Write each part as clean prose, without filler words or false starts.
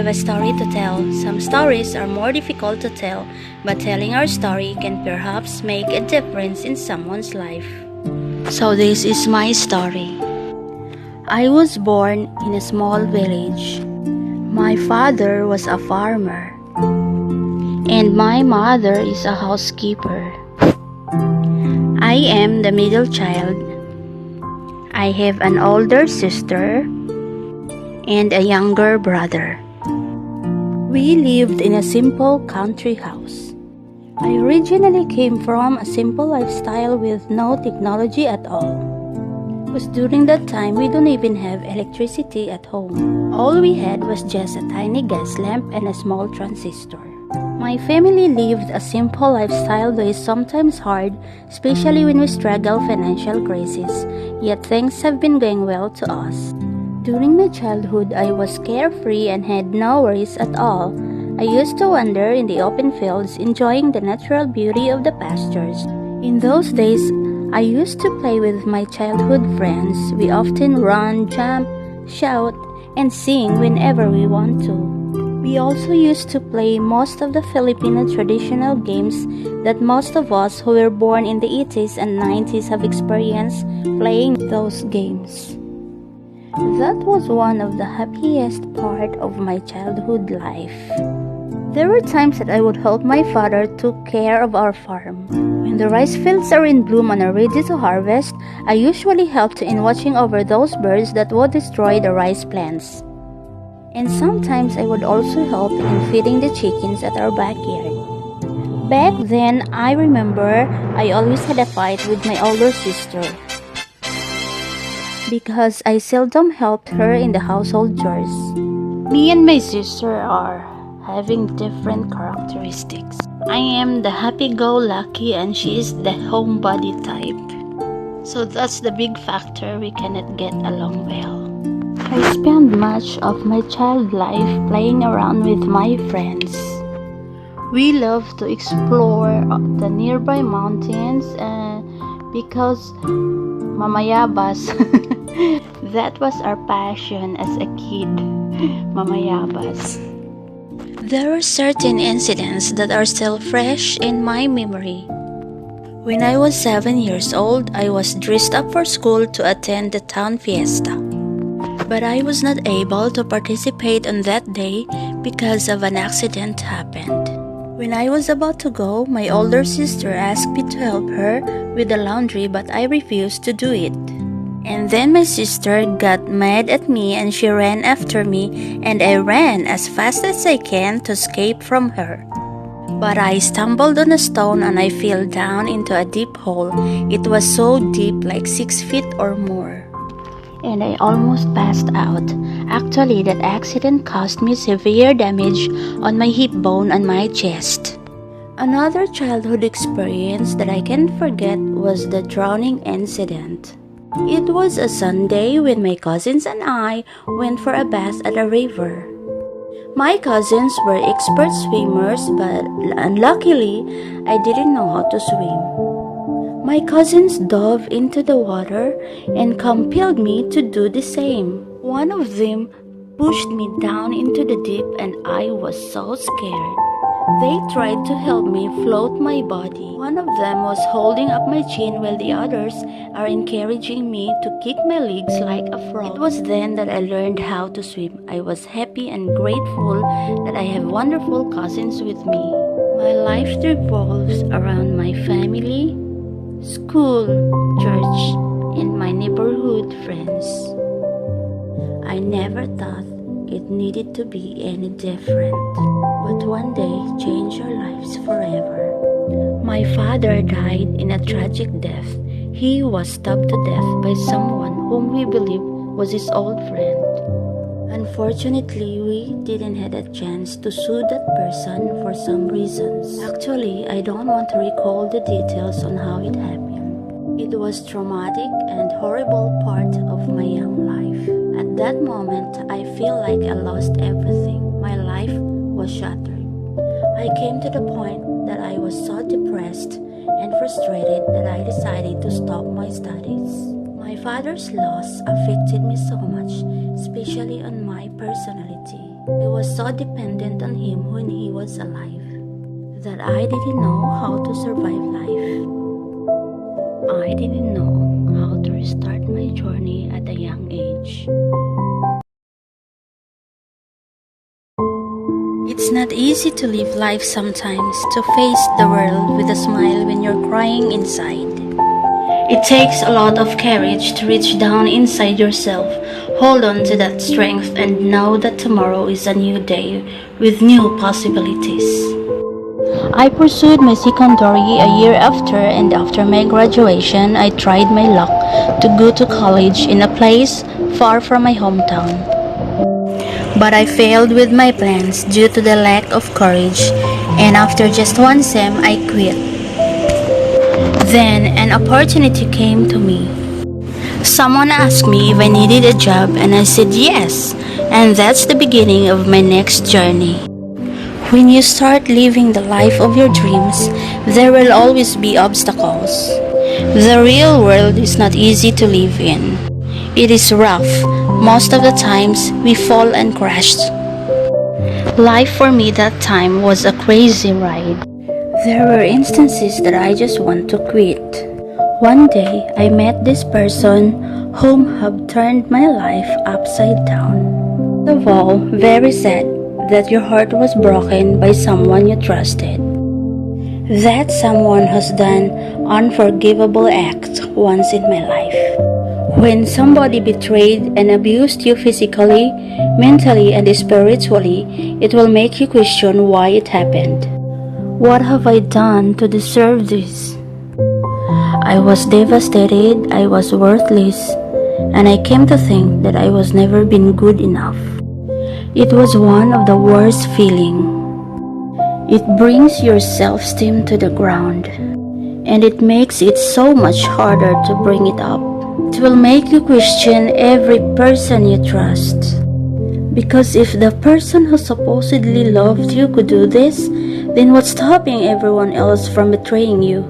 have a story to tell. Some stories are more difficult to tell, but telling our story can perhaps make a difference in someone's life. So this is my story. I was born in a small village. My father was a farmer, and my mother is a housekeeper. I am the middle child. I have an older sister and a younger brother. We lived in a simple country house. I originally came from a simple lifestyle with no technology at all. Because during that time, we don't even have electricity at home. All we had was just a tiny gas lamp and a small transistor. My family lived a simple lifestyle, though it's sometimes hard, especially when we struggle financial crisis. Yet things have been going well to us. During my childhood, I was carefree and had no worries at all. I used to wander in the open fields, enjoying the natural beauty of the pastures. In those days, I used to play with my childhood friends. We often run, jump, shout, and sing whenever we want to. We also used to play most of the Filipino traditional games that most of us who were born in the 80s and 90s have experienced playing those games. That was one of the happiest part of my childhood life. There were times that I would help my father take care of our farm. When the rice fields are in bloom and are ready to harvest, I usually helped in watching over those birds that would destroy the rice plants. And sometimes I would also help in feeding the chickens at our backyard. Back then, I remember I always had a fight with my older sister because I seldom helped her in the household chores. Me and my sister are having different characteristics. I am the happy-go-lucky and she is the homebody type. So that's the big factor we cannot get along well. I spent much of my child life playing around with my friends. We love to explore the nearby mountains because mamayabas. That was our passion as a kid, mamayabas. There are certain incidents that are still fresh in my memory. When I was 7 years old, I was dressed up for school to attend the town fiesta. But I was not able to participate on that day because of an accident happened. When I was about to go, my older sister asked me to help her with the laundry, but I refused to do it. And then my sister got mad at me and she ran after me, and I ran as fast as I can to escape from her. But I stumbled on a stone and I fell down into a deep hole. It was so deep, like 6 feet or more. And I almost passed out. Actually, that accident caused me severe damage on my hip bone and my chest. Another childhood experience that I can't forget was the drowning incident. It was a Sunday when my cousins and I went for a bath at a river. My cousins were expert swimmers, but unluckily, I didn't know how to swim. My cousins dove into the water and compelled me to do the same. One of them pushed me down into the deep and I was so scared. They tried to help me float my body. One of them was holding up my chin while the others are encouraging me to kick my legs like a frog. It was then that I learned how to swim. I was happy and grateful that I have wonderful cousins with me. My life revolves around my family, school, church, and my neighborhood friends. I never thought it needed to be any different, but one day changed our lives forever. My father died in a tragic death. He was stabbed to death by someone whom we believe was his old friend. Unfortunately, we didn't have a chance to sue that person for some reasons. Actually, I don't want to recall the details on how it happened. It was traumatic and horrible part of my young life. At that moment, I feel like I lost everything. My life was shattered. I came to the point that I was so depressed and frustrated that I decided to stop my studies. My father's loss affected me so much, especially on my personality. I was so dependent on him when he was alive that I didn't know how to survive life. I didn't know how to restart my journey at a young age. It's not easy to live life sometimes, to face the world with a smile when you're crying inside. It takes a lot of courage to reach down inside yourself, hold on to that strength, and know that tomorrow is a new day with new possibilities. I pursued my secondary a year after, and after my graduation, I tried my luck to go to college in a place far from my hometown. But I failed with my plans due to the lack of courage, and after just one sem, I quit. Then an opportunity came to me. Someone asked me if I needed a job, and I said yes, and that's the beginning of my next journey. When you start living the life of your dreams, there will always be obstacles. The real world is not easy to live in. It is rough. Most of the times, we fall and crash. Life for me that time was a crazy ride. There were instances that I just want to quit. One day, I met this person whom have turned my life upside down. First of all, very sad that your heart was broken by someone you trusted. That someone has done unforgivable acts once in my life. When somebody betrayed and abused you physically, mentally, and spiritually, it will make you question why it happened. What have I done to deserve this? I was devastated, I was worthless, and I came to think that I was never been good enough. It was one of the worst feelings. It brings your self-esteem to the ground, and it makes it so much harder to bring it up. It will make you question every person you trust. Because if the person who supposedly loved you could do this, then what's stopping everyone else from betraying you?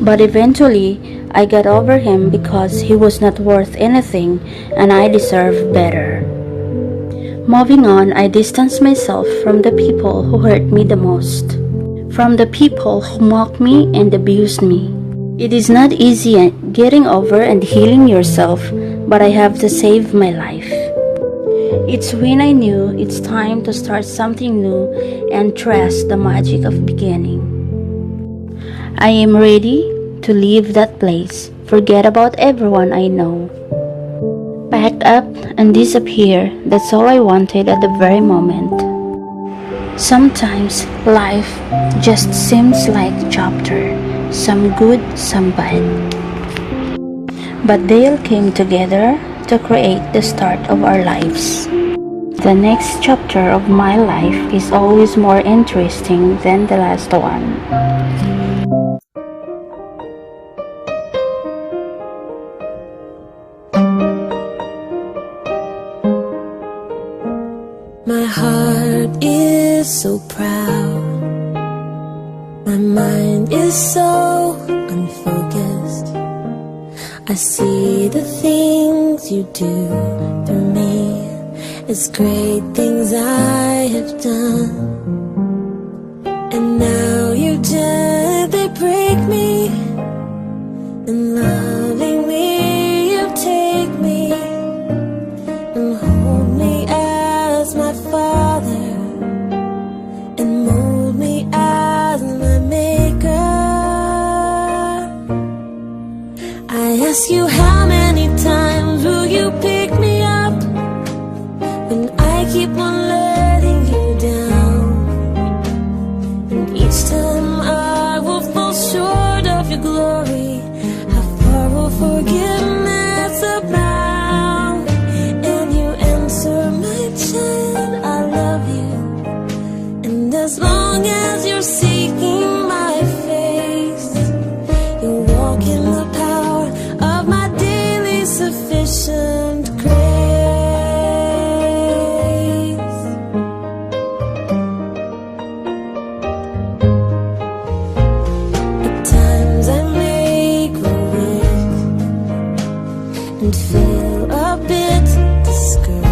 But eventually, I got over him because he was not worth anything and I deserved better. Moving on, I distanced myself from the people who hurt me the most, from the people who mocked me and abused me. It is not easy getting over and healing yourself, but I have to save my life. It's when I knew it's time to start something new and trust the magic of beginning. I am ready to leave that place, forget about everyone I know. Pack up and disappear, that's all I wanted at the very moment. Sometimes life just seems like a chapter, some good, some bad. But they all came together to create the start of our lives. The next chapter of my life is always more interesting than the last one. My heart is so proud. My mind is so unfocused. I see the things you do through me. It's great things I have done. And now you gently break me, and lovingly you take me and hold me as my father and mold me as my maker. I ask you, how many times will you pick me up when I keep on letting you down? And each time I will fall short of your glory, how far will forgiveness abound? And you answer, my child, I love you. And as long as you're seeking my face, you'll walk in the power of my daily sufficient grace. At times I may grow weak and feel a bit discouraged,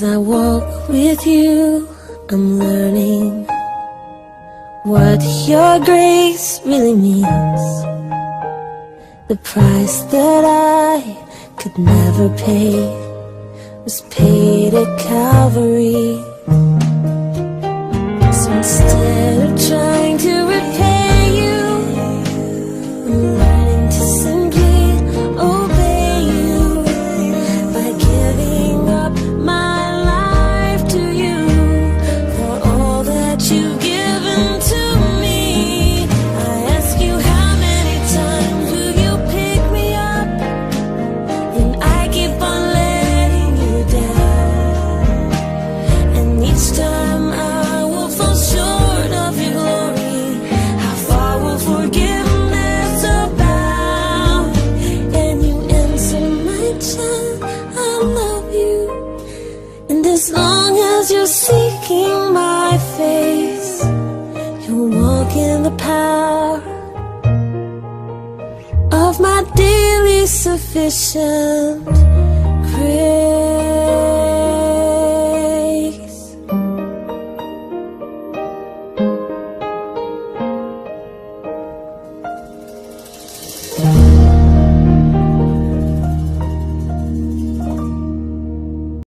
As I walk with you, I'm learning what your grace really means. The price that I could never pay was paid at Calvary. So instead of trying to repay you, I'm learning to simply obey you by giving up my life to you for all that you've given to me. I ask you, how many times will you pick me up when I keep on letting you down? And each time I will fall short of your glory. How far will forgiveness abound? And you answer my child, I love you. And as long as you're seeking my face, you'll walk in the power of my daily sufficient